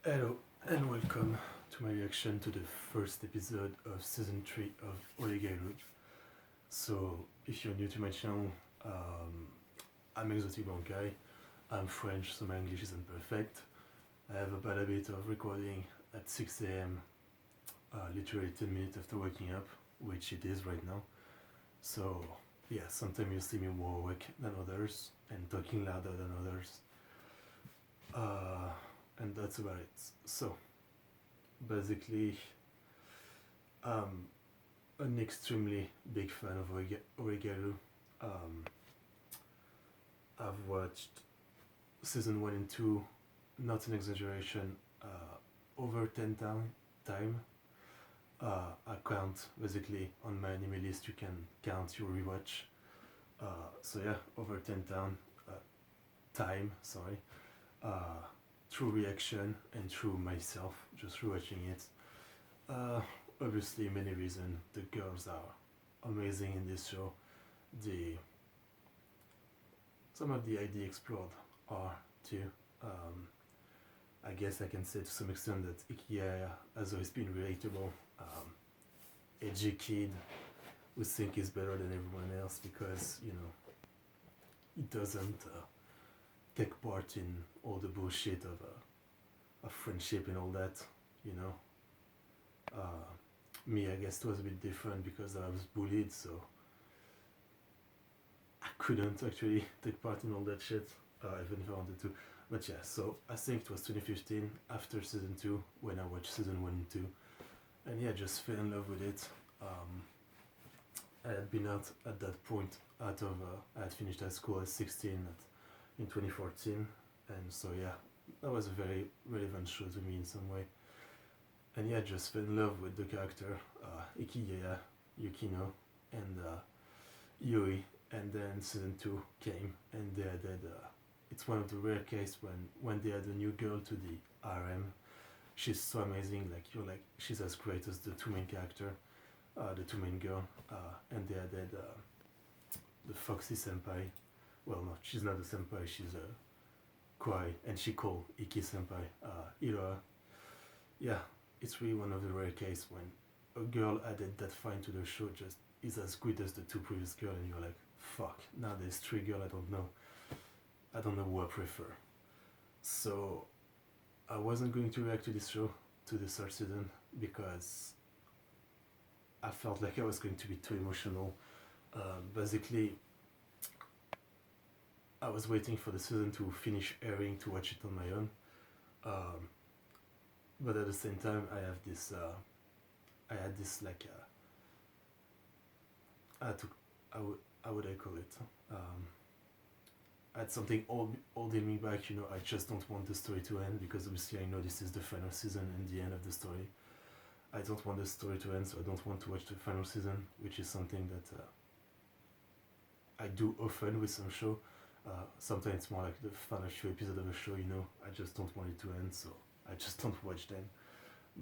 Hello and welcome to my reaction to the first episode of season 3 of Oregairu. So, if you're new to my channel, I'm exotic blonde guy. I'm French, so my English isn't perfect. I have a bad habit of recording at 6 a.m. Literally 10 minutes after waking up, which it is right now. So, yeah, sometimes you see me more awake than others and talking louder than others. And that's about it. So, basically, I'm an extremely big fan of Oregairu. I've watched season 1 and 2, not an exaggeration, over 10 times. I count, basically, on my anime list you can count your rewatch. So yeah, over 10 time, sorry. Through reaction and through myself, just rewatching it. Obviously, many reasons. The girls are amazing in this show. Some of the ideas explored are too. I guess I can say to some extent that Yahari has always been relatable. Edgy kid who think he's better than everyone else because, you know, he doesn't take part in all the bullshit of friendship and all that, you know. Me, I guess it was a bit different because I was bullied, so I couldn't actually take part in all that shit, even if I wanted to. But yeah, so I think it was 2015, after season 2, when I watched season 1 and 2. And yeah, just fell in love with it. I had been out at that point, I had finished high school at 16 in 2014, and so yeah, that was a very relevant show to me in some way. And yeah, just fell in love with the character, Ikiya, Yukino, and Yui. And then season 2 came, and they added, it's one of the rare cases when they add a new girl to the RM. She's so amazing, like you're like, she's as great as the two main character, the two main girl, and they added the Foxy senpai. Well, no, she's not a senpai, she's a Kwai, and she called Iki senpai, Ira. Yeah, it's really one of the rare cases when a girl added that fine to the show just is as good as the two previous girls, and you're like, fuck, now there's 3 girls, I don't know who I prefer. So I wasn't going to react to this show, to the third season, because I felt like I was going to be too emotional. Basically, I was waiting for the season to finish airing to watch it on my own. But at the same time, I had this like, how would I call it? I had something holding me back, you know. I just don't want the story to end, because obviously I know this is the final season and the end of the story. I don't want the story to end, so I don't want to watch the final season, which is something that I do often with some show. Sometimes it's more like the final few episodes of a show, you know. I just don't want it to end, so I just don't watch them.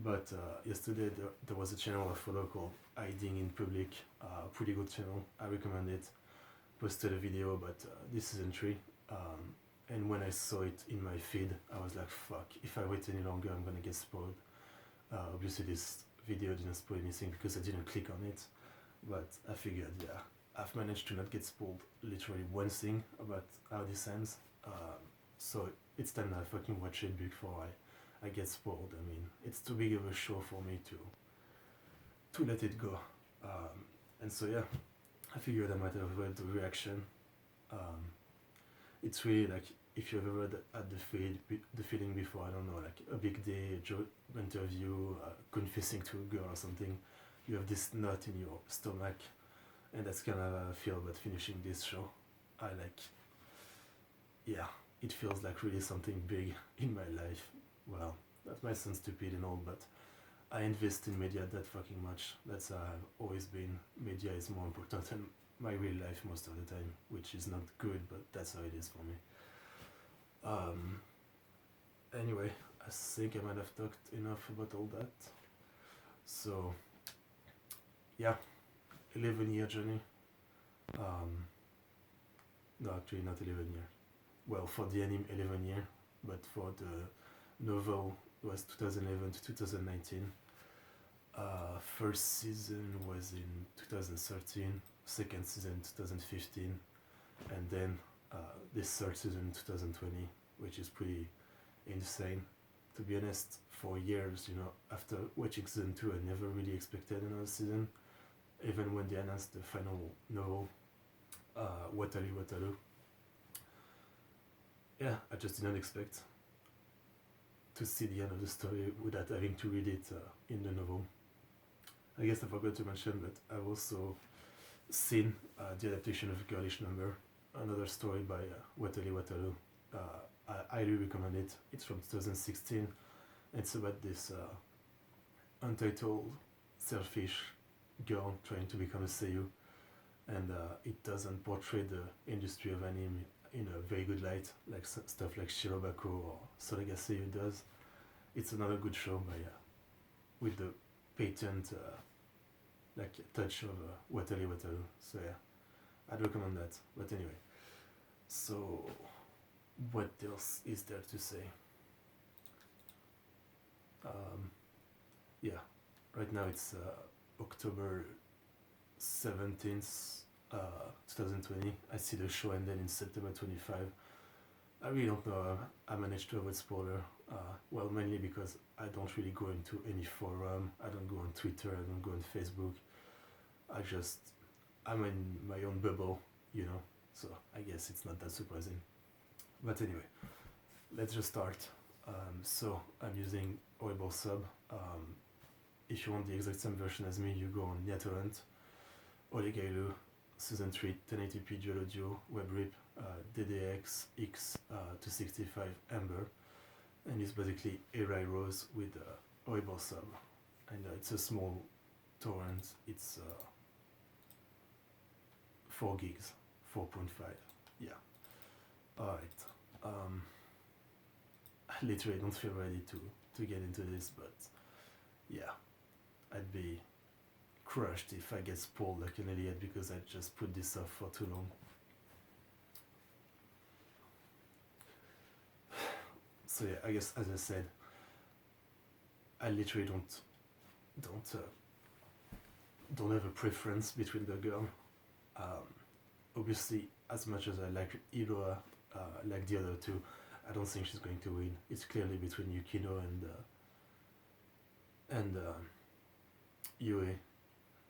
But yesterday there was a channel I follow called Hiding in Public, pretty good channel, I recommend it. Posted a video about this season 3, and when I saw it in my feed, I was like, fuck, if I wait any longer I'm gonna get spoiled. Obviously this video didn't spoil anything because I didn't click on it, but I figured, yeah, I've managed to not get spoiled literally one thing about how this ends, so it's time that I fucking watch it before I get spoiled. I mean, it's too big of a show for me to let it go. And so yeah, I figured I might have read the reaction. It's really like, if you've ever had the feeling before, I don't know, like a big day, a job interview, confessing to a girl or something, you have this knot in your stomach, and that's kind of how I feel about finishing this show. Yeah, it feels like really something big in my life. Well, that might sound stupid and all, but I invest in media that fucking much. That's how I've always been. Media is more important than my real life most of the time, which is not good, but that's how it is for me. Anyway, I think I might have talked enough about all that. So, yeah, 11-year journey. No, actually not 11 years. Well, for the anime 11 years, but for novel was 2011 to 2019. First season was in 2013, second season 2015, and then this third season in 2020, which is pretty insane. To be honest, for years, after watching season 2, I never really expected another season. Even when they announced the final novel, Wataru. Yeah, I just didn't expect to see the end of the story without having to read it in the novel. I guess I forgot to mention that I've also seen the adaptation of Girlish Number, another story by Wataru. I highly recommend it. It's from 2016. It's about this untitled, selfish girl trying to become a seiyuu, and it doesn't portray the industry of anime in a very good light, like stuff like Shirobako or Oregairu does. It's another good show by with the patent touch of Wataru. So yeah, I'd recommend that. But anyway, so what else is there to say? Yeah, right now it's October 17th, 2020. I see the show ended in September 25. I really don't know. I managed to avoid spoiler. Well, mainly because I don't really go into any forum. I don't go on Twitter. I don't go on Facebook. I'm in my own bubble, So I guess it's not that surprising. But anyway, let's just start. So I'm using Horrible Sub. If you want the exact same version as me, you go on NetTorrent, Oregairu, Season 3, 1080p dual audio, WebRip, DDX, X 265 Amber, and it's basically Yahari Rose with Horrible Sub. And it's a small torrent, it's 4 gigs, 4.5, yeah. Alright, I literally don't feel ready to get into this, but yeah, I'd be crushed if I get spoiled like an idiot because I just put this off for too long. So yeah, I guess as I said, I literally don't have a preference between the girl. Obviously, as much as I like Iroha, like the other two, I don't think she's going to win. It's clearly between Yukino and Yue.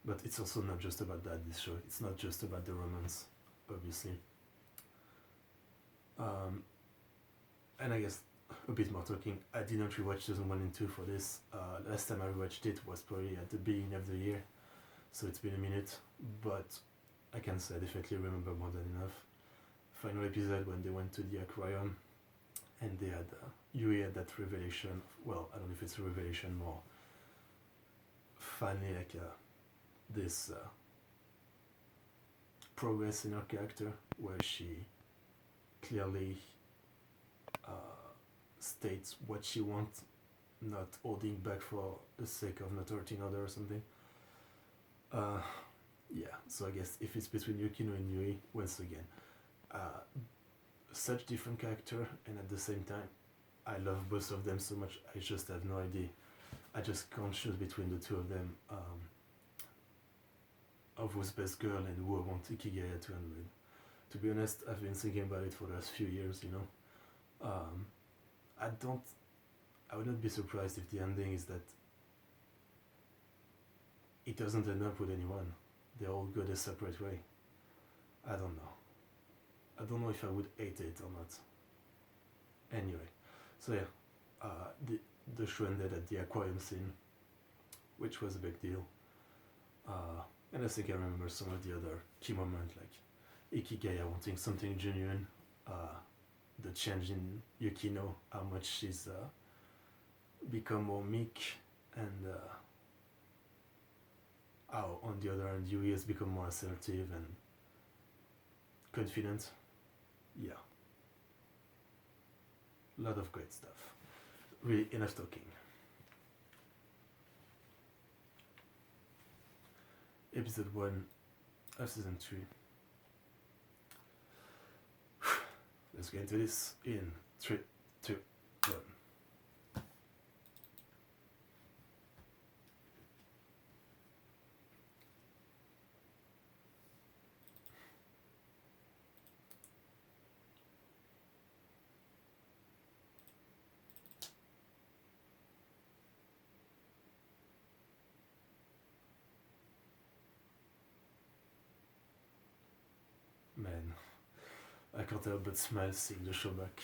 But it's also not just about that, this show. It's not just about the romance, obviously. And I guess a bit more talking, I didn't rewatch season 1 and 2 for this. Last time I rewatched it was probably at the beginning of the year, so it's been a minute, but I can say I definitely remember more than enough. Final episode when they went to the aquarium and they had Yui had that revelation. Well, I don't know if it's a revelation, more finally this progress in her character where she clearly states what she wants, not holding back for the sake of not hurting others or something. Yeah, so I guess if it's between Yukino and Yui, once again, such different character, and at the same time, I love both of them so much, I just have no idea. I just can't choose between the two of them, of who's best girl and who I want Ikigaya to end with. To be honest, I've been thinking about it for the last few years, I would not be surprised if the ending is that it doesn't end up with anyone. They all go their separate way. I don't know. I don't know if I would hate it or not. Anyway, so yeah, the show ended at the aquarium scene, which was a big deal. And I think I remember some of the other key moments, like Ikigaya wanting something genuine, the change in Yukino, how much she's become more meek, and how on the other hand Yui has become more assertive and confident. Yeah. A lot of great stuff. Really, enough talking. Episode 1 of season 3. Let's get into this in 3, 2, 1. can't help but smile seeing the show back.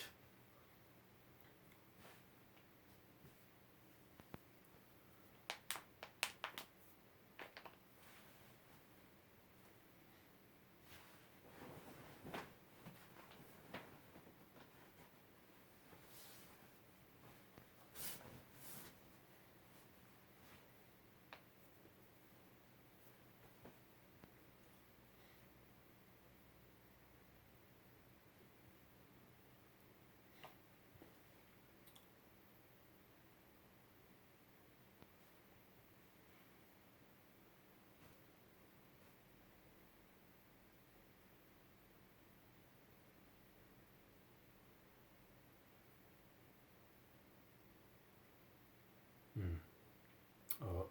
Oh,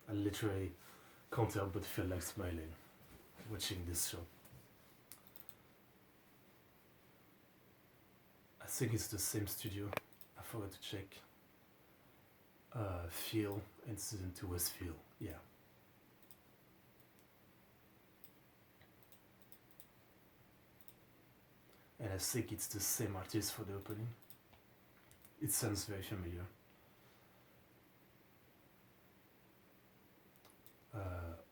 I literally can't help but feel like smiling watching this show. I think it's the same studio. I forgot to check. Phil and season 2 was Phil, yeah. And I think it's the same artist for the opening. It sounds very familiar.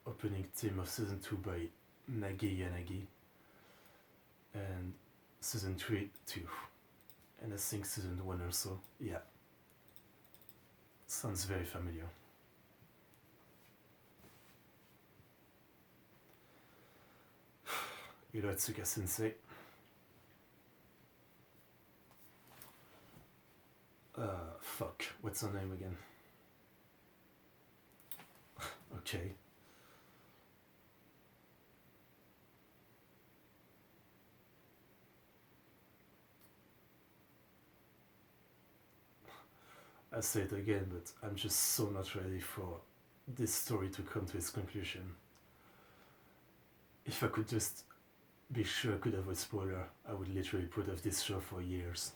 Opening theme of season 2 by Nagi Yanagi, and season 3 too, and I think season 1 also, yeah. Sounds very familiar. Hiratsuka Sensei. Fuck, what's her name again? Okay. I say it again, but I'm just so not ready for this story to come to its conclusion. If I could just be sure I could avoid spoiler, I would literally put off this show for years.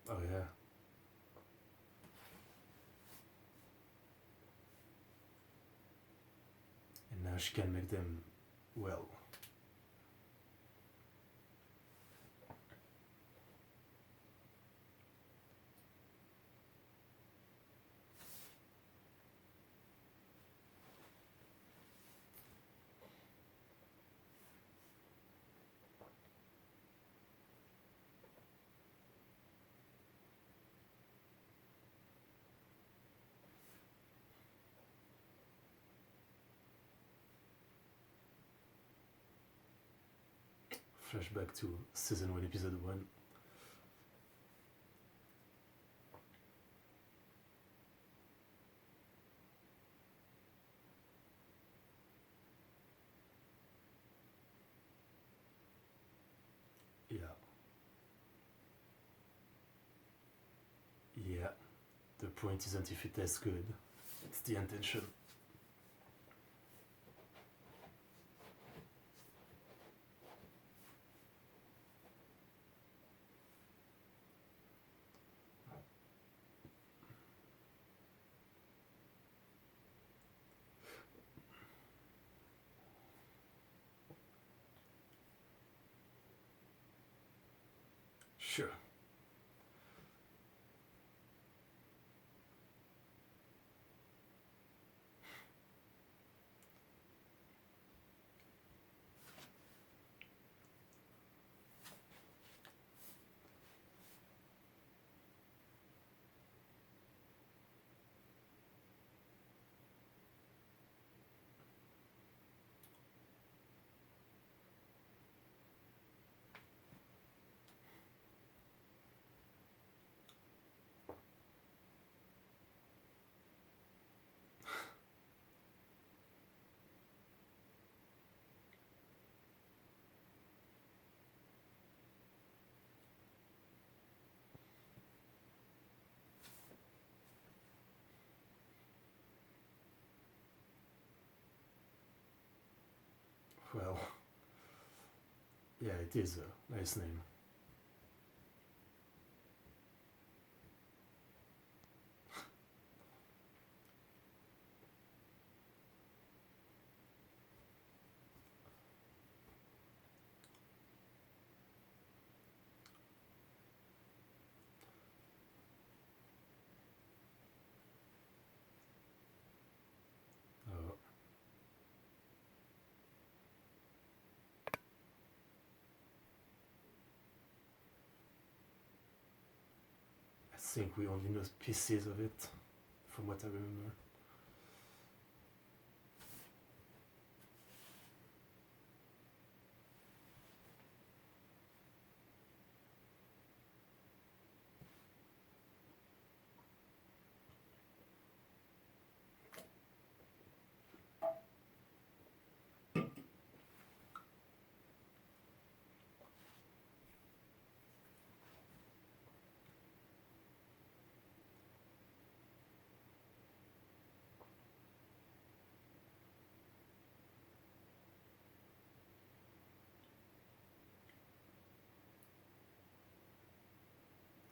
Oh yeah. And now she can make them well. Flashback to season 1, episode 1. Yeah. Yeah. The point isn't if it tastes good, it's the intention. Sure. Yeah, it is a nice name. Oh, I think we only know pieces of it, from what I remember.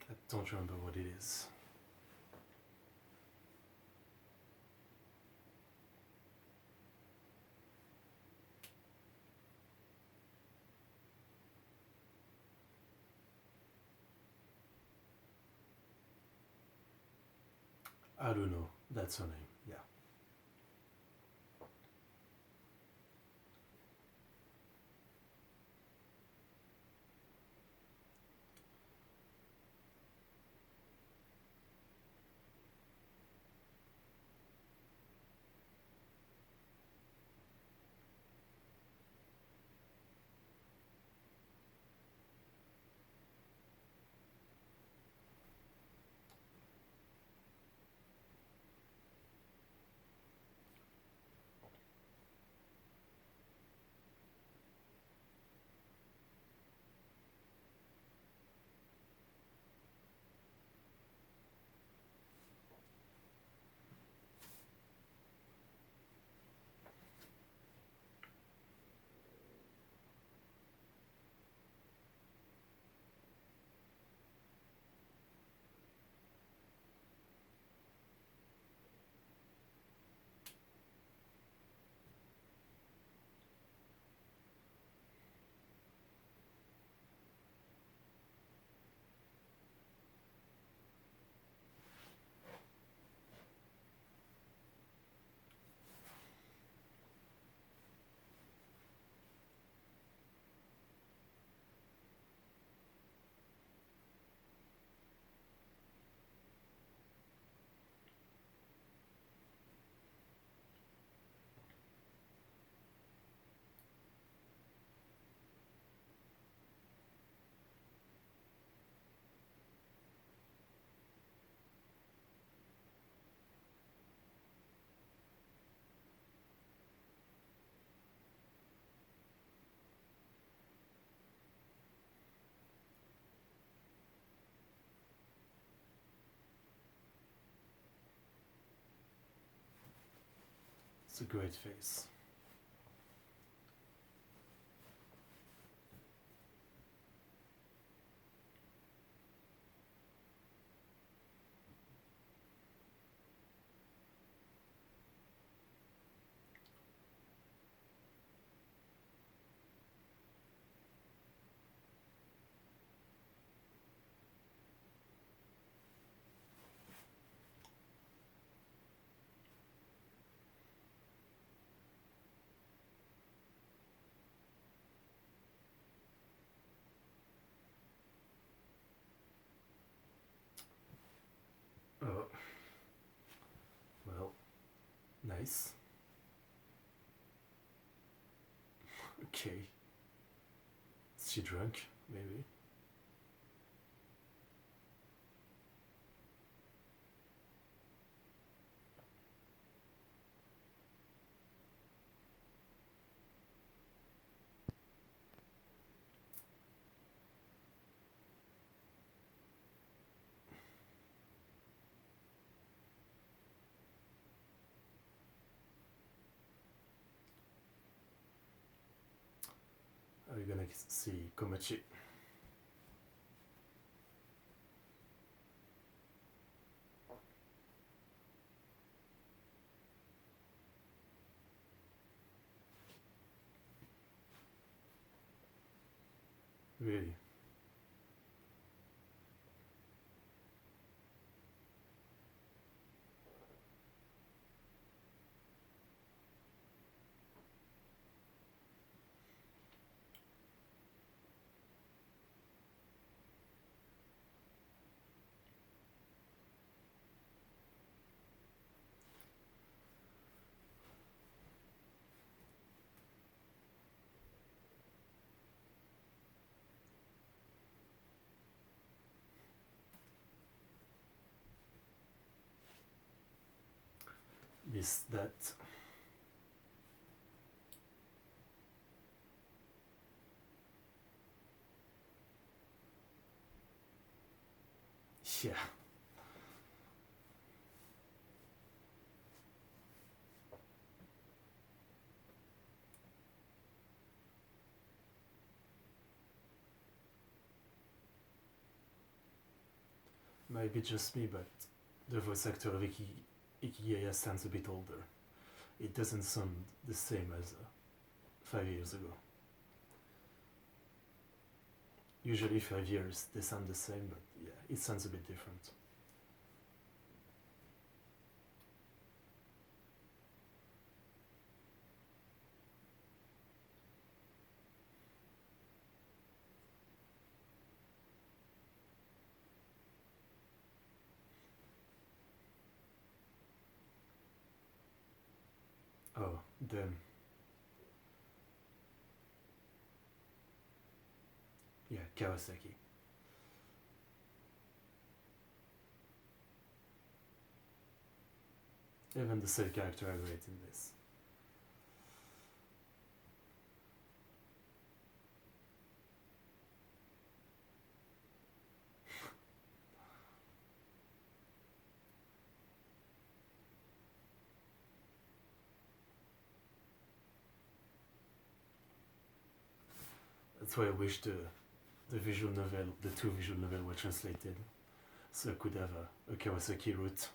I don't remember what it is. I don't know. That's her name. Yeah. It's a great face. Oh, well, nice. Okay. Is she drunk? Maybe. are you gonna see Komachi? Really? That. Yeah. Maybe just me, but the voice actor of Ikigaya sounds a bit older. It doesn't sound the same as 5 years ago. Usually 5 years they sound the same, but yeah, it sounds a bit different. Oh, damn. Yeah, Kawasaki. Even the side character are great in this. That's why I wish the visual novel, the two visual novels were translated, so I could have a Kawasaki route.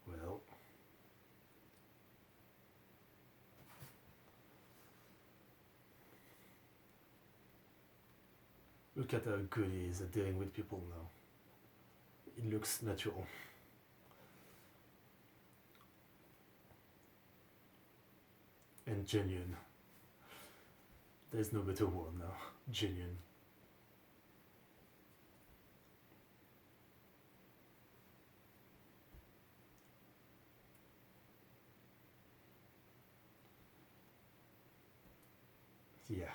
Well, look at how good he is at dealing with people now. It looks natural. And genuine. There's no better word now. Genuine. Yeah.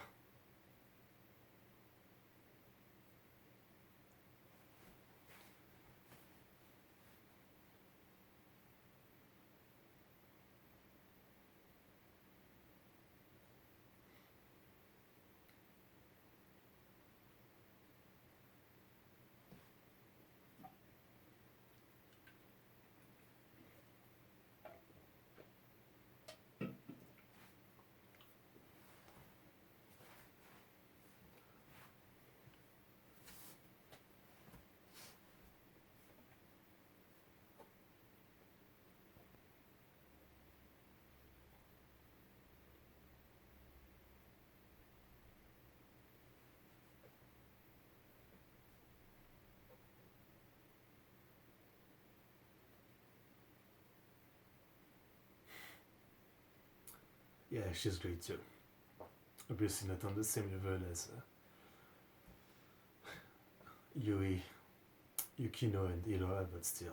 Yeah, she's great too. Obviously not on the same level as Yui, Yukino and Iroha, but still.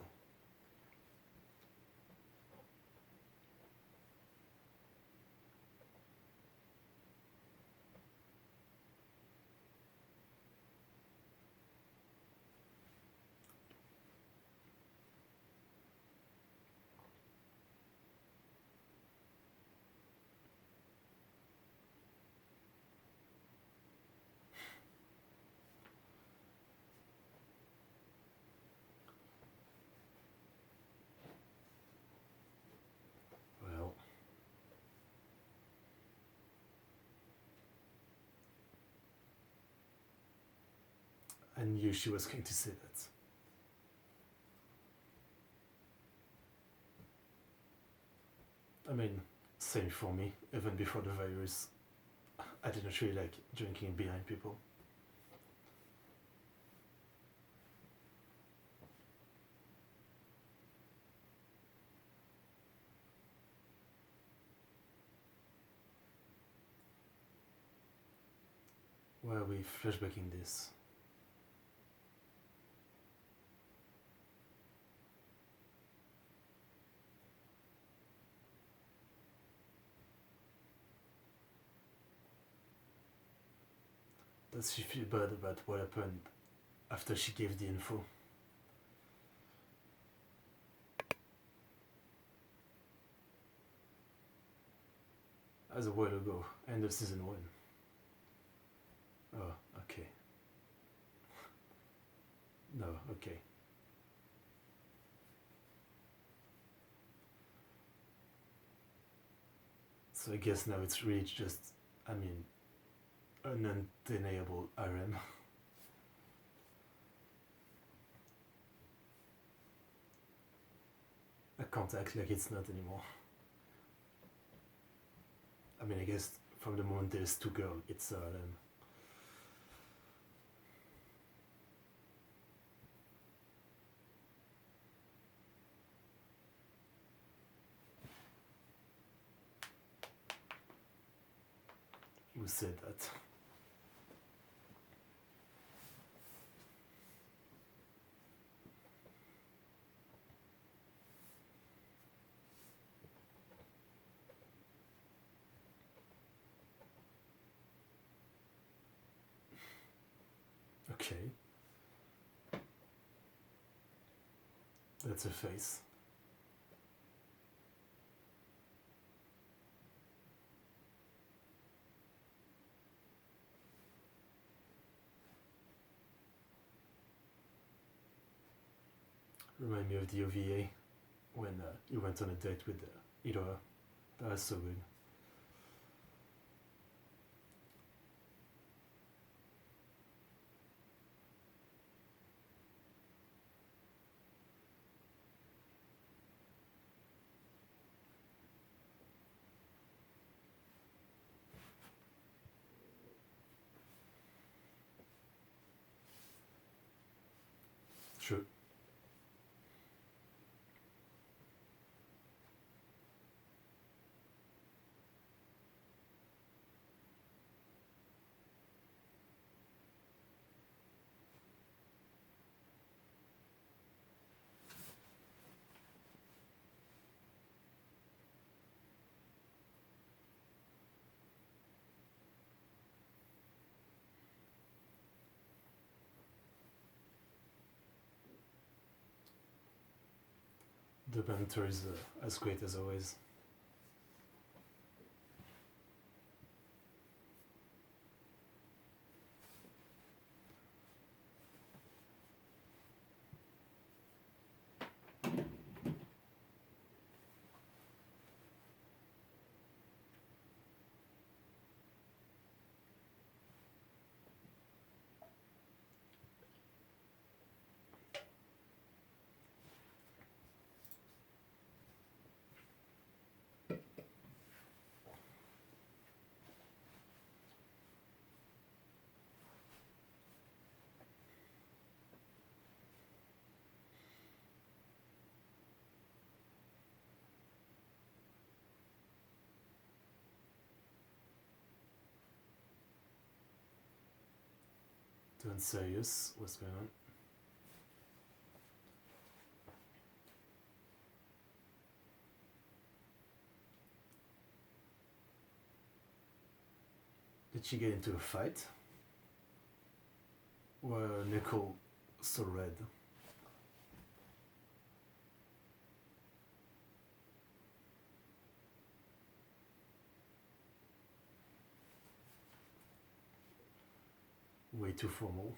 I knew she was going to say that. I mean, same for me. Even before the virus, I didn't really like drinking behind people. Why are we flashbacking this? Does she feel bad about what happened after she gave the info? As a while ago, end of season 1. Oh, okay. No, okay. So I guess now it's really just, I mean, an undeniable RM. I can't act like it's not anymore. I mean, I guess from the moment there's 2 girls, it's RM. Who said that? Okay. That's a face. Remind me of the OVA when you went on a date with Ira. That was so good. Sure. The banter is as great as always. Turn serious. What's going on? Did she get into a fight? Were Nicole so red? Way too formal.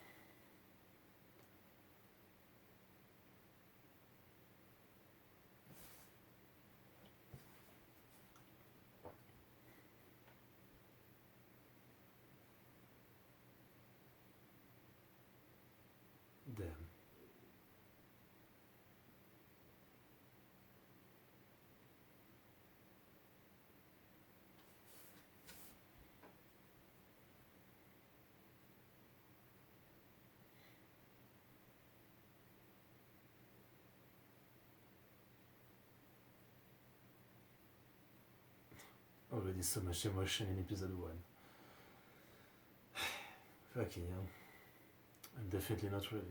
already so much emotion in episode 1. Fucking hell. I'm definitely not ready.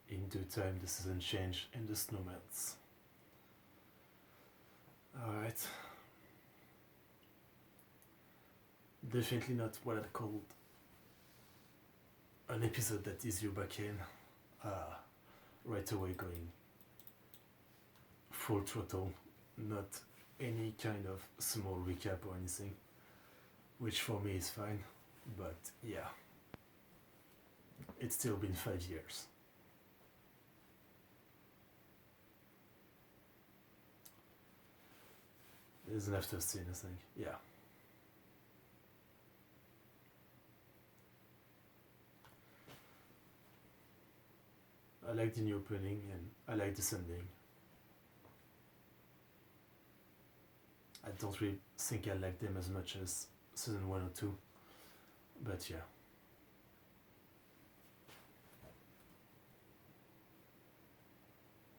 In due time, the season change and the snow melts. Alright. Definitely not what I'd call an episode that is you back in. Right away going full throttle, not any kind of small recap or anything, which for me is fine, but yeah, it's still been 5 years. There's an after scene, I think, yeah. I like the new opening and I like this ending. I don't really think I like them as much as season 1 or 2, but yeah.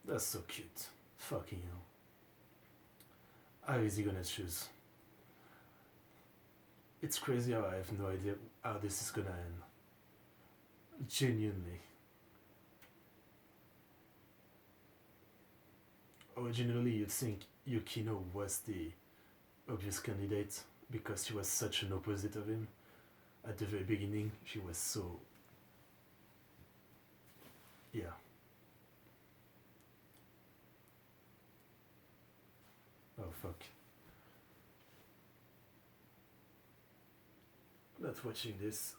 That's so cute. Fucking hell. How is he gonna choose? It's crazy how I have no idea how this is gonna end. Genuinely. Originally, you'd think Yukino was the obvious candidate because she was such an opposite of him. At the very beginning, she was so... yeah. Oh fuck. Not watching this.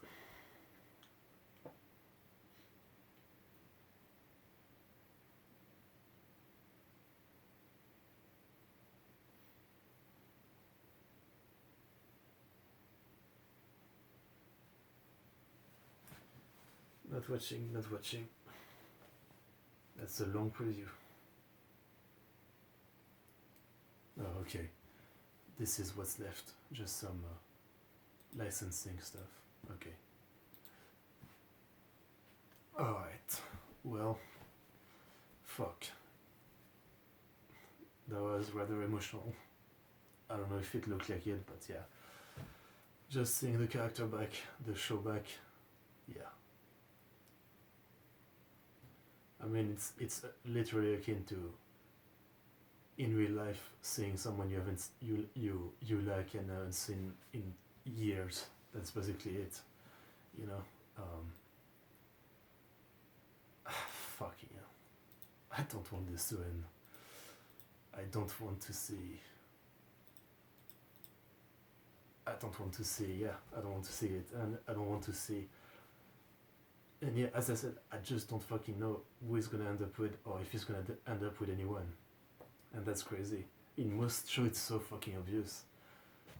Not watching, not watching. That's a long preview. Oh, okay. This is what's left. Just some licensing stuff. Okay. Alright. Well, fuck. That was rather emotional. I don't know if it looked like it, but yeah. Just seeing the character back, the show back, yeah. I mean, it's literally akin to, in real life, seeing someone you haven't you like and haven't seen in years. That's basically it, you know. Fucking hell. I don't want this to end. I don't want to see. I don't want to see. Yeah, I don't want to see it, and I don't want to see. And yeah, as I said, I just don't fucking know who he's gonna end up with, or if he's gonna end up with anyone. And that's crazy. In most shows, it's so fucking obvious.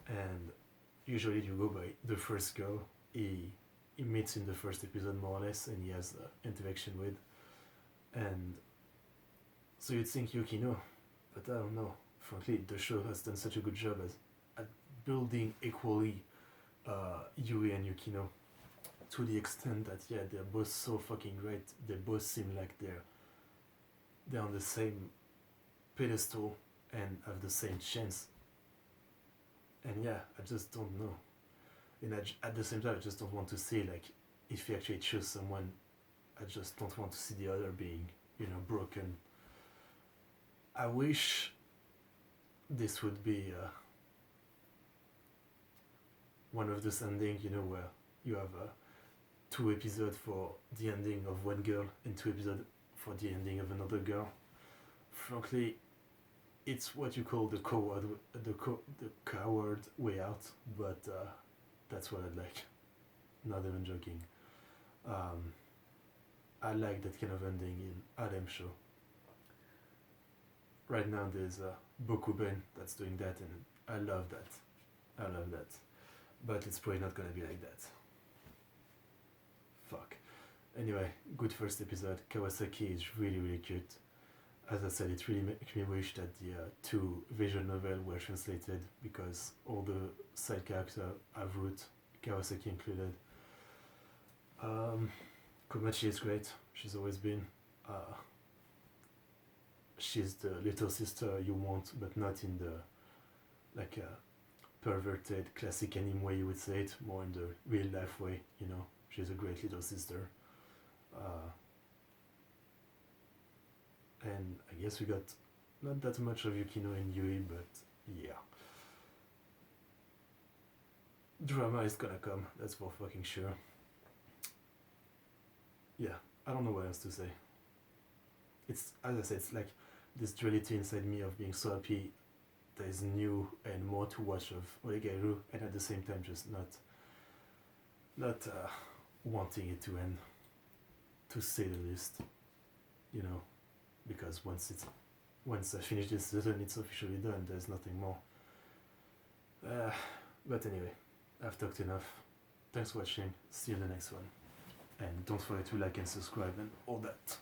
And usually you go by the first girl he meets in the first episode, more or less, and he has interaction with. And so you'd think Yukino, but I don't know. Frankly, the show has done such a good job at building equally Yui and Yukino, to the extent that yeah, they're both so fucking great. They both seem like they're on the same pedestal and have the same chance. And yeah, I just don't know. And at the same time, I just don't want to see, like, if you actually choose someone, I just don't want to see the other being, you know, broken. I wish this would be one of those endings, you know, where you have 2 episodes for the ending of one girl and 2 episodes for the ending of another girl. Frankly, it's what you call the coward way out, but that's what I'd like. Not even joking. I like that kind of ending in Adam show. Right now there's Bokuben that's doing that, and I love that. I love that. But it's probably not gonna be like that. Fuck. Anyway, good first episode. Kawasaki is really, really cute. As I said, it really makes me wish that the two visual novels were translated because all the side characters have root, Kawasaki included. Komachi is great. She's always been. She's the little sister you want, but not in the like perverted classic anime way you would say it, more in the real life way. You know, she's a great little sister. And I guess we got not that much of Yukino and Yui, but yeah. Drama is gonna come, that's for fucking sure. Yeah, I don't know what else to say. It's, as I said, it's like this duality inside me of being so happy there's new and more to watch of Oregairu, and at the same time just not wanting it to end, to say the least, you know, because once I finish this season, it's officially done. There's nothing more. But anyway, I've talked enough. Thanks for watching. See you in the next one, and don't forget to like and subscribe and all that.